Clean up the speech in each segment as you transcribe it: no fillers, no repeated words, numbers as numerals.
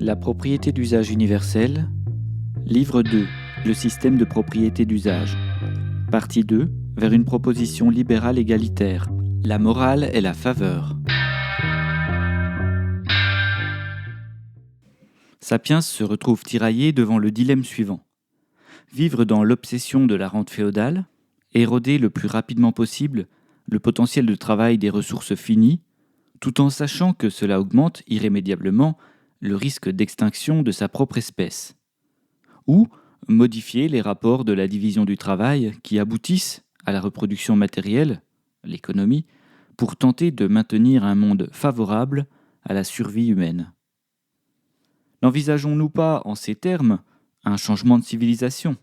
La propriété d'usage universelle, livre 2, le système de propriété d'usage. Partie 2, vers une proposition libérale égalitaire. La morale et la faveur. Sapiens se retrouve tiraillé devant le dilemme suivant. Vivre dans l'obsession de la rente féodale, éroder le plus rapidement possible le potentiel de travail des ressources finies, tout en sachant que cela augmente irrémédiablement le risque d'extinction de sa propre espèce. Ou modifier les rapports de la division du travail qui aboutissent à la reproduction matérielle, l'économie, pour tenter de maintenir un monde favorable à la survie humaine. N'envisageons-nous pas, en ces termes, un changement de civilisation ?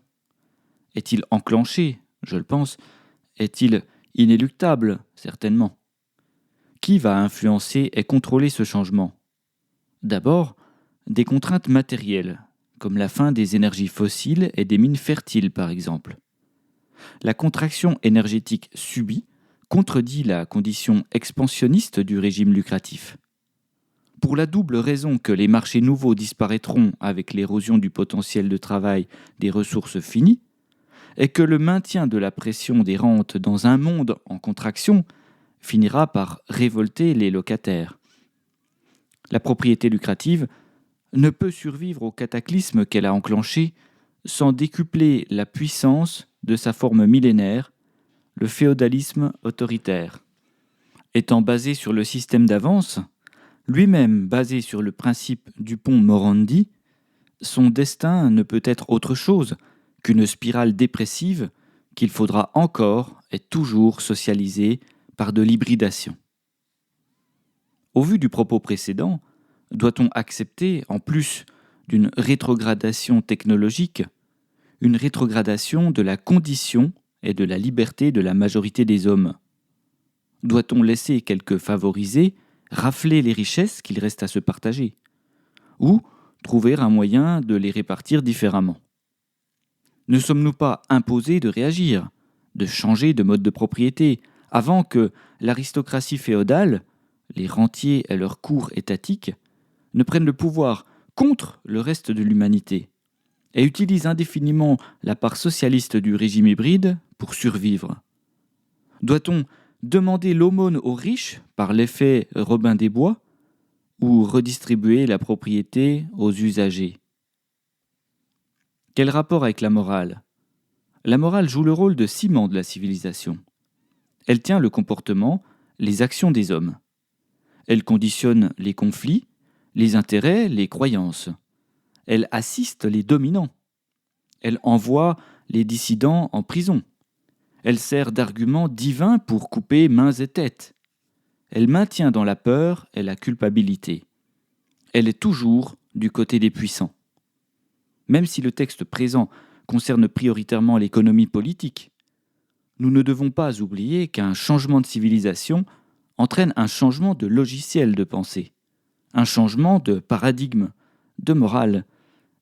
Est-il enclenché ? Je le pense. Est-il inéluctable ? Certainement. Qui va influencer et contrôler ce changement ? D'abord, des contraintes matérielles, comme la fin des énergies fossiles et des mines fertiles par exemple. La contraction énergétique subie contredit la condition expansionniste du régime lucratif. Pour la double raison que les marchés nouveaux disparaîtront avec l'érosion du potentiel de travail des ressources finies, et que le maintien de la pression des rentes dans un monde en contraction finira par révolter les locataires. La propriété lucrative ne peut survivre au cataclysme qu'elle a enclenché sans décupler la puissance de sa forme millénaire, le féodalisme autoritaire. Étant basé sur le système d'avance, lui-même basé sur le principe Dupont-Morandi, son destin ne peut être autre chose qu'une spirale dépressive qu'il faudra encore et toujours socialiser par de l'hybridation. Au vu du propos précédent, doit-on accepter, en plus d'une rétrogradation technologique, une rétrogradation de la condition et de la liberté de la majorité des hommes ? Doit-on laisser quelques favorisés rafler les richesses qu'il reste à se partager ? Ou trouver un moyen de les répartir différemment ? Ne sommes-nous pas imposés de réagir, de changer de mode de propriété, avant que l'aristocratie féodale, les rentiers et leurs cours étatiques, ne prennent le pouvoir contre le reste de l'humanité et utilisent indéfiniment la part socialiste du régime hybride pour survivre ? Doit-on demander l'aumône aux riches par l'effet Robin des Bois ou redistribuer la propriété aux usagers ? Quel rapport avec la morale ? La morale joue le rôle de ciment de la civilisation. Elle tient le comportement, les actions des hommes. Elle conditionne les conflits, les intérêts, les croyances. Elle assiste les dominants. Elle envoie les dissidents en prison. Elle sert d'argument divin pour couper mains et têtes. Elle maintient dans la peur et la culpabilité. Elle est toujours du côté des puissants. Même si le texte présent concerne prioritairement l'économie politique, nous ne devons pas oublier qu'un changement de civilisation entraîne un changement de logiciel de pensée, un changement de paradigme, de morale,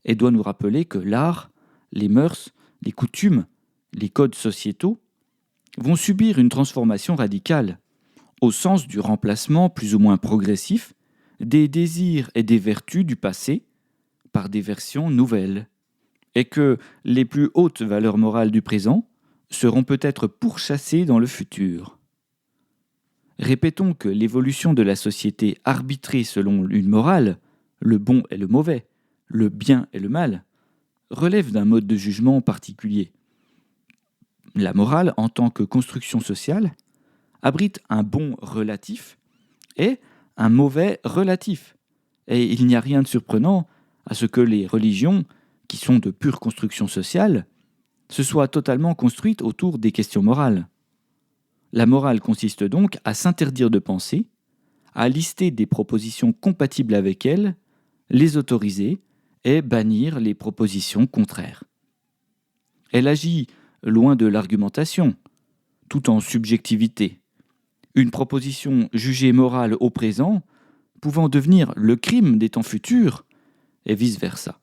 et doit nous rappeler que l'art, les mœurs, les coutumes, les codes sociétaux vont subir une transformation radicale, au sens du remplacement plus ou moins progressif des désirs et des vertus du passé par des versions nouvelles, et que les plus hautes valeurs morales du présent seront peut-être pourchassées dans le futur. Répétons que l'évolution de la société arbitrée selon une morale, le bon et le mauvais, le bien et le mal, relève d'un mode de jugement particulier. La morale, en tant que construction sociale, abrite un bon relatif et un mauvais relatif. Et il n'y a rien de surprenant à ce que les religions, qui sont de pure construction sociale, se soient totalement construites autour des questions morales. La morale consiste donc à s'interdire de penser, à lister des propositions compatibles avec elle, les autoriser et bannir les propositions contraires. Elle agit loin de l'argumentation, tout en subjectivité. Une proposition jugée morale au présent pouvant devenir le crime des temps futurs, et vice-versa.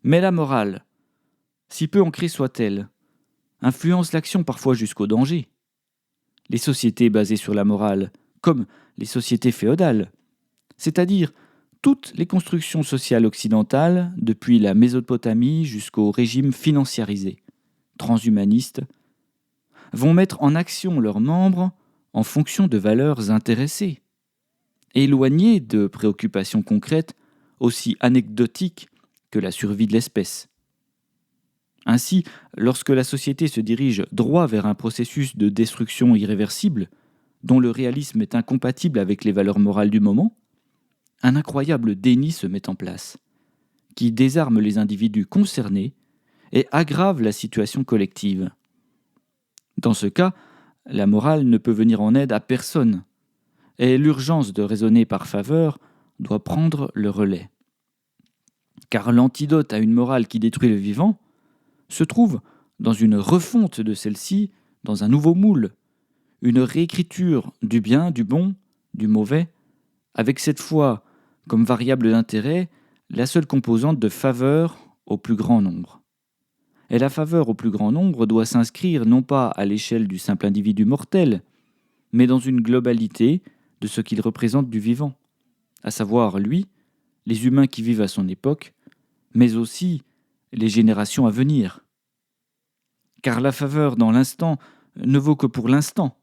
Mais la morale, si peu ancrée soit-elle, influence l'action parfois jusqu'au danger. Les sociétés basées sur la morale, comme les sociétés féodales, c'est-à-dire Toutes les constructions sociales occidentales, depuis la Mésopotamie jusqu'au régime financiarisé, transhumaniste, vont mettre en action leurs membres en fonction de valeurs intéressées, éloignées de préoccupations concrètes aussi anecdotiques que la survie de l'espèce. Ainsi, lorsque la société se dirige droit vers un processus de destruction irréversible, dont le réalisme est incompatible avec les valeurs morales du moment, un incroyable déni se met en place, qui désarme les individus concernés et aggrave la situation collective. Dans ce cas, la morale ne peut venir en aide à personne, et l'urgence de raisonner par faveur doit prendre le relais. Car l'antidote à une morale qui détruit le vivant se trouve dans une refonte de celle-ci dans un nouveau moule, une réécriture du bien, du bon, du mauvais, avec cette fois, comme variable d'intérêt, la seule composante de faveur au plus grand nombre. Et la faveur au plus grand nombre doit s'inscrire non pas à l'échelle du simple individu mortel, mais dans une globalité de ce qu'il représente du vivant, à savoir, lui, les humains qui vivent à son époque, mais aussi les générations à venir. Car la faveur dans l'instant ne vaut que pour l'instant,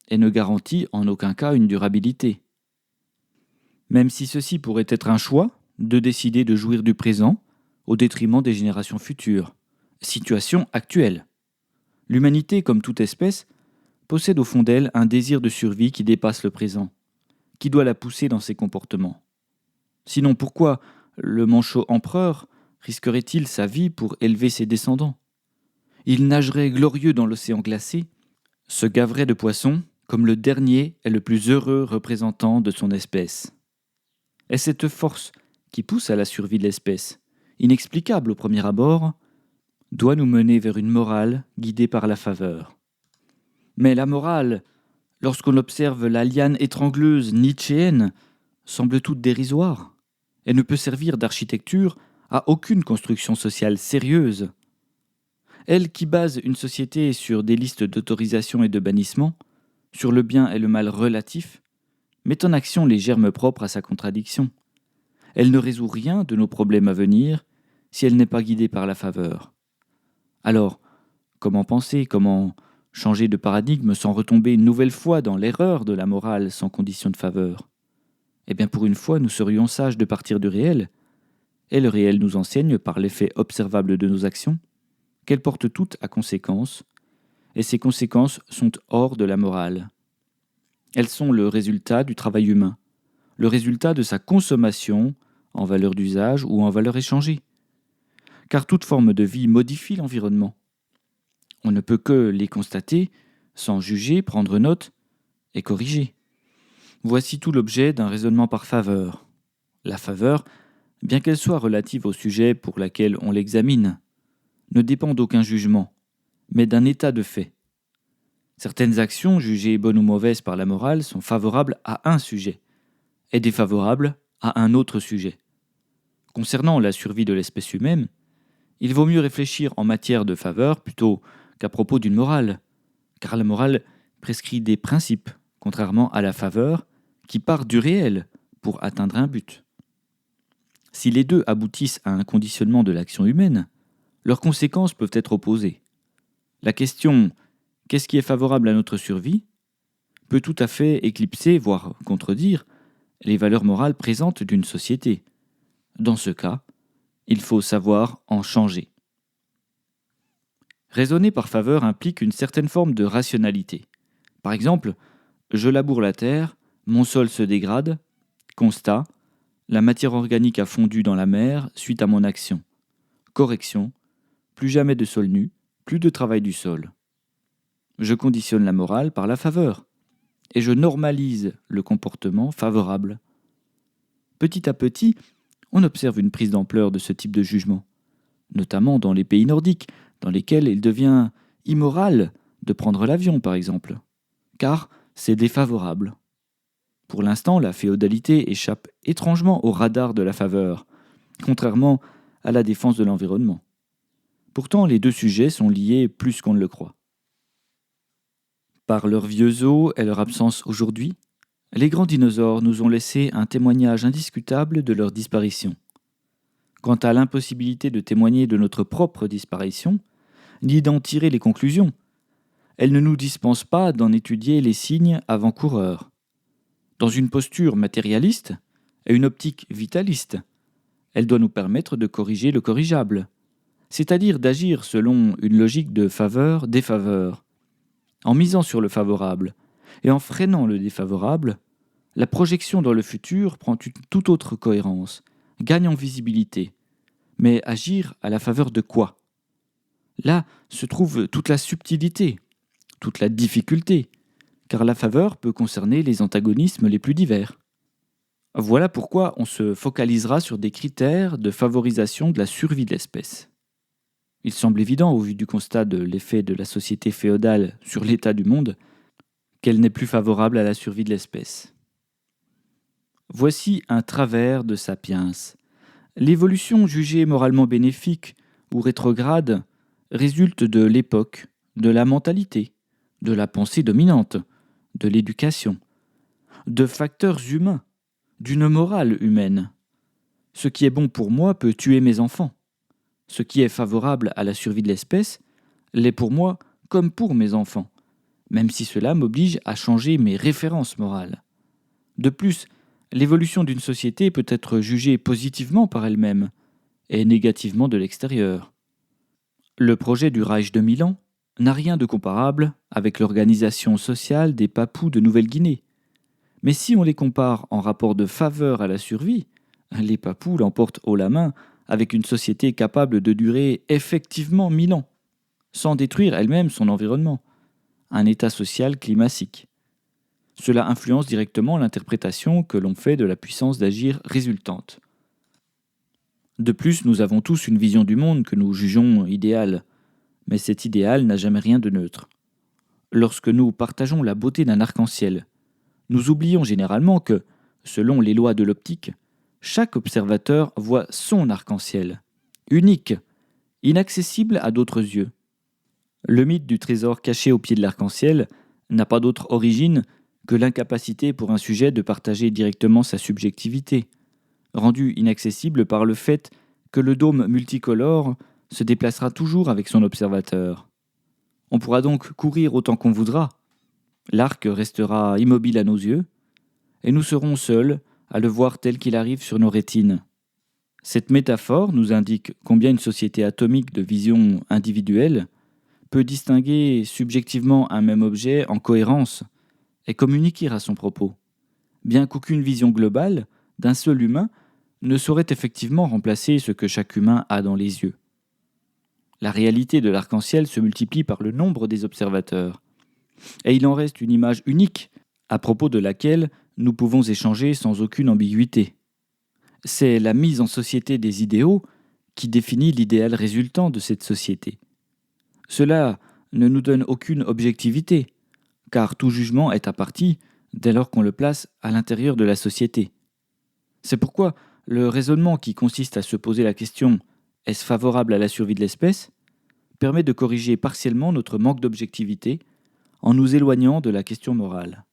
et ne garantit en aucun cas une durabilité. Même si ceci pourrait être un choix de décider de jouir du présent au détriment des générations futures. Situation actuelle. L'humanité, comme toute espèce, possède au fond d'elle un désir de survie qui dépasse le présent, qui doit la pousser dans ses comportements. Sinon, pourquoi le manchot empereur risquerait-il sa vie pour élever ses descendants? Il nagerait glorieux dans l'océan glacé, se gaverait de poissons comme le dernier et le plus heureux représentant de son espèce. Et cette force qui pousse à la survie de l'espèce, inexplicable au premier abord, doit nous mener vers une morale guidée par la faveur. Mais la morale, lorsqu'on observe la liane étrangleuse nietzschéenne, semble toute dérisoire et ne peut servir d'architecture à aucune construction sociale sérieuse. Elle qui base une société sur des listes d'autorisation et de bannissement, sur le bien et le mal relatifs, met en action les germes propres à sa contradiction. Elle ne résout rien de nos problèmes à venir si elle n'est pas guidée par la faveur. Alors, comment penser, comment changer de paradigme sans retomber une nouvelle fois dans l'erreur de la morale sans condition de faveur? Eh bien, pour une fois, nous serions sages de partir du réel, et le réel nous enseigne, par l'effet observable de nos actions, qu'elles portent toutes à conséquences, et ces conséquences sont hors de la morale. Elles sont le résultat du travail humain, le résultat de sa consommation en valeur d'usage ou en valeur échangée. Car toute forme de vie modifie l'environnement. On ne peut que les constater, sans juger, prendre note et corriger. Voici tout l'objet d'un raisonnement par faveur. La faveur, bien qu'elle soit relative au sujet pour lequel on l'examine, ne dépend d'aucun jugement, mais d'un état de fait. Certaines actions jugées bonnes ou mauvaises par la morale sont favorables à un sujet et défavorables à un autre sujet. Concernant la survie de l'espèce humaine, il vaut mieux réfléchir en matière de faveur plutôt qu'à propos d'une morale, car la morale prescrit des principes, contrairement à la faveur, qui part du réel pour atteindre un but. Si les deux aboutissent à un conditionnement de l'action humaine, leurs conséquences peuvent être opposées. La question « qu'est-ce qui est favorable à notre survie ?» peut tout à fait éclipser, voire contredire, les valeurs morales présentes d'une société. Dans ce cas, il faut savoir en changer. Raisonner par faveur implique une certaine forme de rationalité. Par exemple, je laboure la terre, mon sol se dégrade, constat, la matière organique a fondu dans la mer suite à mon action. Correction, plus jamais de sol nu, plus de travail du sol. Je conditionne la morale par la faveur, et je normalise le comportement favorable. Petit à petit, on observe une prise d'ampleur de ce type de jugement, notamment dans les pays nordiques, dans lesquels il devient immoral de prendre l'avion, par exemple, car c'est défavorable. Pour l'instant, la féodalité échappe étrangement au radar de la faveur, contrairement à la défense de l'environnement. Pourtant, les deux sujets sont liés plus qu'on ne le croit. Par leur vieux os et leur absence aujourd'hui, Les grands dinosaures nous ont laissé un témoignage indiscutable de leur disparition. Quant à l'impossibilité de témoigner de notre propre disparition, ni d'en tirer les conclusions, elle ne nous dispense pas d'en étudier les signes avant-coureurs. Dans une posture matérialiste et une optique vitaliste, elle doit nous permettre de corriger le corrigeable, c'est-à-dire d'agir selon une logique de faveur-défaveur. En misant sur le favorable et en freinant le défavorable, la projection dans le futur prend une toute autre cohérence, gagne en visibilité. Mais agir à la faveur de quoi ? Là se trouve toute la subtilité, toute la difficulté, car la faveur peut concerner les antagonismes les plus divers. Voilà pourquoi on se focalisera sur des critères de favorisation de la survie de l'espèce. Il semble évident, au vu du constat de l'effet de la société féodale sur l'état du monde, qu'elle n'est plus favorable à la survie de l'espèce. Voici un travers de Sapiens. L'évolution jugée moralement bénéfique ou rétrograde résulte de l'époque, de la mentalité, de la pensée dominante, de l'éducation, de facteurs humains, d'une morale humaine. Ce qui est bon pour moi peut tuer mes enfants. Ce qui est favorable à la survie de l'espèce l'est pour moi comme pour mes enfants, même si cela m'oblige à changer mes références morales. De plus, l'évolution d'une société peut être jugée positivement par elle-même et négativement de l'extérieur. Le projet du Reich de Milan n'a rien de comparable avec l'organisation sociale des Papous de Nouvelle-Guinée. Mais si on les compare en rapport de faveur à la survie, les Papous l'emportent haut la main avec une société capable de durer effectivement 1000 ans, sans détruire elle-même son environnement, un état social climatique. Cela influence directement l'interprétation que l'on fait de la puissance d'agir résultante. De plus, nous avons tous une vision du monde que nous jugeons idéale, mais cet idéal n'a jamais rien de neutre. Lorsque nous partageons la beauté d'un arc-en-ciel, nous oublions généralement que, selon les lois de l'optique, chaque observateur voit son arc-en-ciel, unique, inaccessible à d'autres yeux. Le mythe du trésor caché au pied de l'arc-en-ciel n'a pas d'autre origine que l'incapacité pour un sujet de partager directement sa subjectivité, rendue inaccessible par le fait que le dôme multicolore se déplacera toujours avec son observateur. On pourra donc courir autant qu'on voudra, l'arc restera immobile à nos yeux, et nous serons seuls à le voir tel qu'il arrive sur nos rétines. Cette métaphore nous indique combien une société atomique de vision individuelle peut distinguer subjectivement un même objet en cohérence et communiquer à son propos, bien qu'aucune vision globale d'un seul humain ne saurait effectivement remplacer ce que chaque humain a dans les yeux. La réalité de l'arc-en-ciel se multiplie par le nombre des observateurs, et il en reste une image unique à propos de laquelle nous pouvons échanger sans aucune ambiguïté. C'est la mise en société des idéaux qui définit l'idéal résultant de cette société. Cela ne nous donne aucune objectivité, car tout jugement est à partie dès lors qu'on le place à l'intérieur de la société. C'est pourquoi le raisonnement qui consiste à se poser la question « est-ce favorable à la survie de l'espèce ?», permet de corriger partiellement notre manque d'objectivité en nous éloignant de la question morale.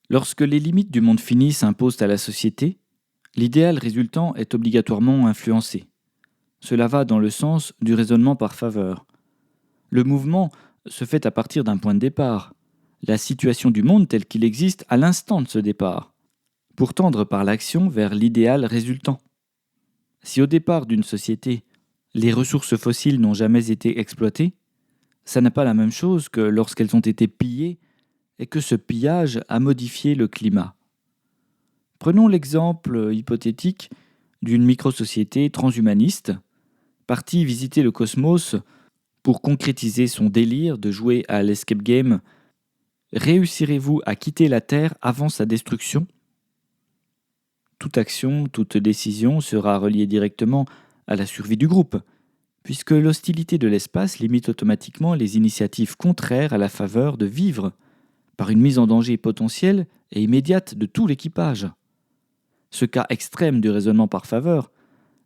Lorsque les limites du monde fini s'imposent à la société, l'idéal résultant est obligatoirement influencé. Cela va dans le sens du raisonnement par faveur. Le mouvement se fait à partir d'un point de départ, la situation du monde tel qu'il existe à l'instant de ce départ, pour tendre par l'action vers l'idéal résultant. Si au départ d'une société, les ressources fossiles n'ont jamais été exploitées, ça n'est pas la même chose que lorsqu'elles ont été pillées et que ce pillage a modifié le climat. Prenons l'exemple hypothétique d'une microsociété transhumaniste, partie visiter le cosmos pour concrétiser son délire de jouer à l'escape game. Réussirez-vous à quitter la Terre avant sa destruction ? Toute action, toute décision sera reliée directement à la survie du groupe, puisque l'hostilité de l'espace limite automatiquement les initiatives contraires à la faveur de vivre, par une mise en danger potentielle et immédiate de tout l'équipage. Ce cas extrême du raisonnement par faveur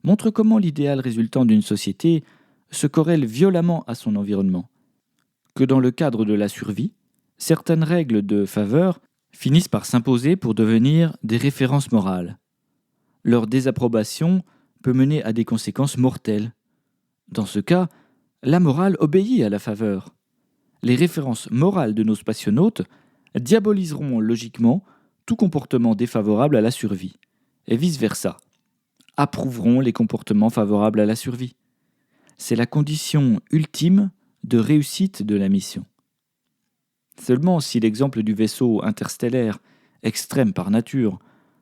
montre comment l'idéal résultant d'une société se corrèle violemment à son environnement, que dans le cadre de la survie, certaines règles de faveur finissent par s'imposer pour devenir des références morales. Leur désapprobation peut mener à des conséquences mortelles. Dans ce cas, la morale obéit à la faveur. Les références morales de nos spationautes diaboliseront logiquement tout comportement défavorable à la survie, et vice-versa, approuveront les comportements favorables à la survie. C'est la condition ultime de réussite de la mission. Seulement si l'exemple du vaisseau interstellaire, extrême par nature,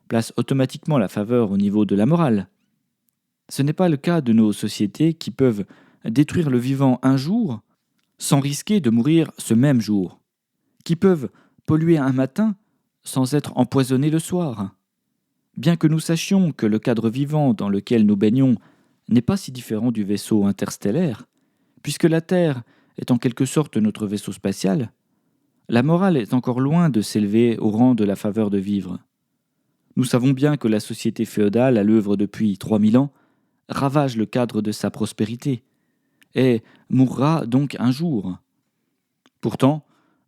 place automatiquement la faveur au niveau de la morale. Ce n'est pas le cas de nos sociétés qui peuvent détruire le vivant un jour sans risquer de mourir ce même jour, qui peuvent polluer un matin sans être empoisonnés le soir. Bien que nous sachions que le cadre vivant dans lequel nous baignons n'est pas si différent du vaisseau interstellaire, puisque la Terre est en quelque sorte notre vaisseau spatial, la morale est encore loin de s'élever au rang de la faveur de vivre. Nous savons bien que la société féodale, à l'œuvre depuis 3000 ans, ravage le cadre de sa prospérité, et mourra donc un jour. Pourtant,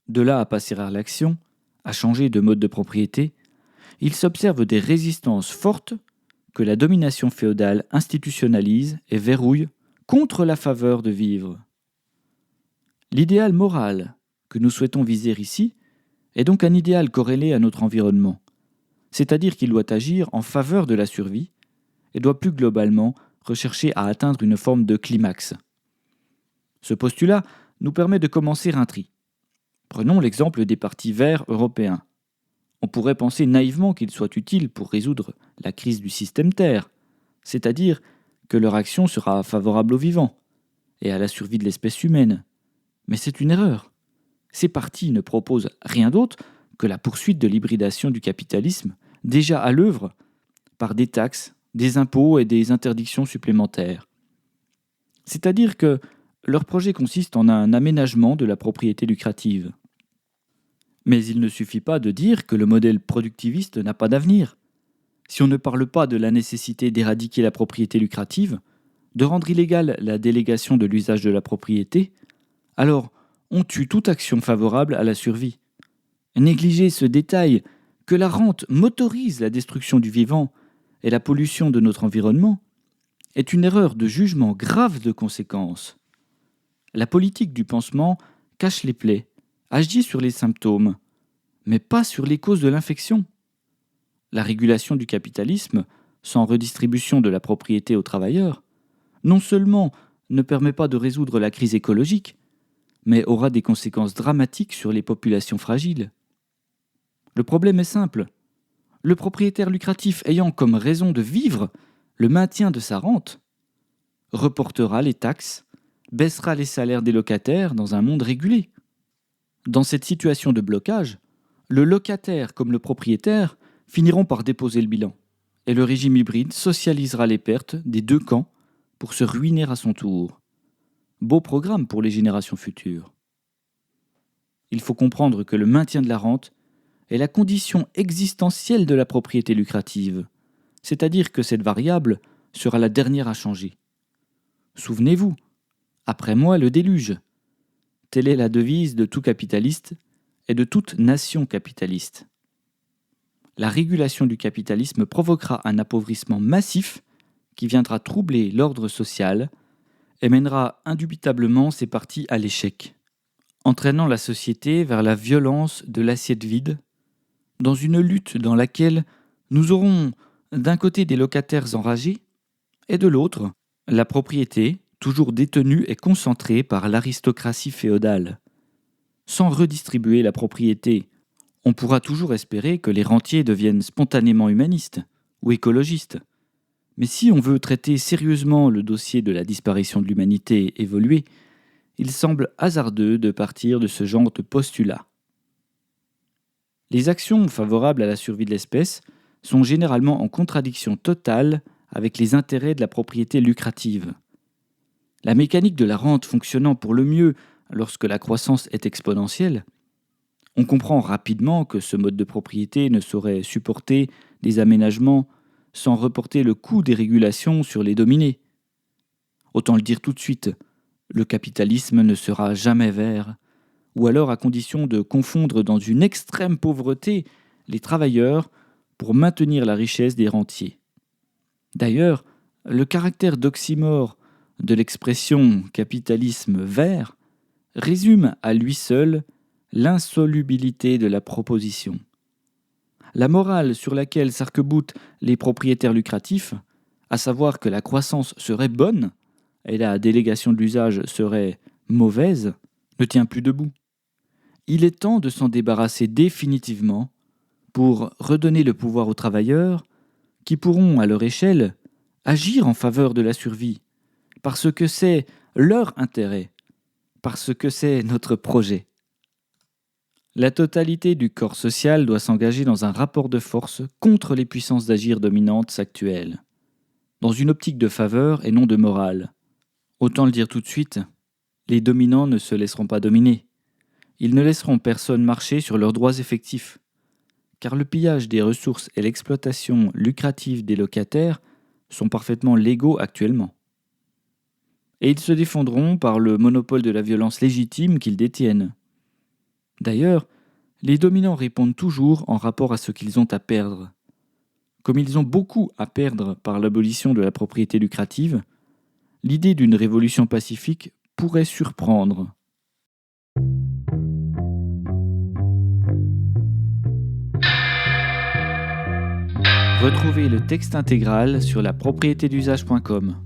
de là à passer à l'action, à changer de mode de propriété, il s'observe des résistances fortes que la domination féodale institutionnalise et verrouille contre la faveur de vivre. L'idéal moral que nous souhaitons viser ici est donc un idéal corrélé à notre environnement, c'est-à-dire qu'il doit agir en faveur de la survie et doit plus globalement rechercher à atteindre une forme de climax. Ce postulat nous permet de commencer un tri. Prenons l'exemple des partis verts européens. On pourrait penser naïvement qu'ils soient utiles pour résoudre la crise du système Terre, c'est-à-dire que leur action sera favorable aux vivants et à la survie de l'espèce humaine. Mais c'est une erreur. Ces partis ne proposent rien d'autre que la poursuite de l'hybridation du capitalisme, déjà à l'œuvre par des taxes, des impôts et des interdictions supplémentaires. C'est-à-dire que leur projet consiste en un aménagement de la propriété lucrative. Mais il ne suffit pas de dire que le modèle productiviste n'a pas d'avenir. Si on ne parle pas de la nécessité d'éradiquer la propriété lucrative, de rendre illégale la délégation de l'usage de la propriété, alors on tue toute action favorable à la survie. Négliger ce détail que la rente motorise la destruction du vivant et la pollution de notre environnement est une erreur de jugement grave de conséquences. La politique du pansement cache les plaies, agit sur les symptômes, mais pas sur les causes de l'infection. La régulation du capitalisme, sans redistribution de la propriété aux travailleurs, non seulement ne permet pas de résoudre la crise écologique, mais aura des conséquences dramatiques sur les populations fragiles. Le problème est simple. Le propriétaire lucratif ayant comme raison de vivre le maintien de sa rente, reportera les taxes, baissera les salaires des locataires dans un monde régulé. Dans cette situation de blocage, le locataire comme le propriétaire finiront par déposer le bilan, et le régime hybride socialisera les pertes des deux camps pour se ruiner à son tour. Beau programme pour les générations futures. Il faut comprendre que le maintien de la rente est la condition existentielle de la propriété lucrative, c'est-à-dire que cette variable sera la dernière à changer. Souvenez-vous, après moi le déluge. Telle est la devise de tout capitaliste et de toute nation capitaliste. La régulation du capitalisme provoquera un appauvrissement massif qui viendra troubler l'ordre social et mènera indubitablement ces partis à l'échec, entraînant la société vers la violence de l'assiette vide, dans une lutte dans laquelle nous aurons d'un côté des locataires enragés et de l'autre la propriété toujours détenue et concentrée par l'aristocratie féodale. Sans redistribuer la propriété, on pourra toujours espérer que les rentiers deviennent spontanément humanistes ou écologistes. Mais si on veut traiter sérieusement le dossier de la disparition de l'humanité évoluée, il semble hasardeux de partir de ce genre de postulat. Les actions favorables à la survie de l'espèce sont généralement en contradiction totale avec les intérêts de la propriété lucrative. La mécanique de la rente fonctionnant pour le mieux lorsque la croissance est exponentielle, on comprend rapidement que ce mode de propriété ne saurait supporter des aménagements sans reporter le coût des régulations sur les dominés. Autant le dire tout de suite, le capitalisme ne sera jamais vert, ou alors à condition de confondre dans une extrême pauvreté les travailleurs pour maintenir la richesse des rentiers. D'ailleurs, le caractère d'oxymore de l'expression capitalisme vert résume à lui seul l'insolubilité de la proposition. La morale sur laquelle s'arc-boutent les propriétaires lucratifs, à savoir que la croissance serait bonne et la délégation de l'usage serait mauvaise, ne tient plus debout. Il est temps de s'en débarrasser définitivement pour redonner le pouvoir aux travailleurs qui pourront, à leur échelle, agir en faveur de la survie, parce que c'est leur intérêt, parce que c'est notre projet. La totalité du corps social doit s'engager dans un rapport de force contre les puissances d'agir dominantes actuelles, dans une optique de faveur et non de morale. Autant le dire tout de suite, les dominants ne se laisseront pas dominer. Ils ne laisseront personne marcher sur leurs droits effectifs, car le pillage des ressources et l'exploitation lucrative des locataires sont parfaitement légaux actuellement. Et ils se défendront par le monopole de la violence légitime qu'ils détiennent. D'ailleurs, les dominants répondent toujours en rapport à ce qu'ils ont à perdre. Comme ils ont beaucoup à perdre par l'abolition de la propriété lucrative, l'idée d'une révolution pacifique pourrait surprendre. Retrouvez le texte intégral sur lapropriétédusage.com.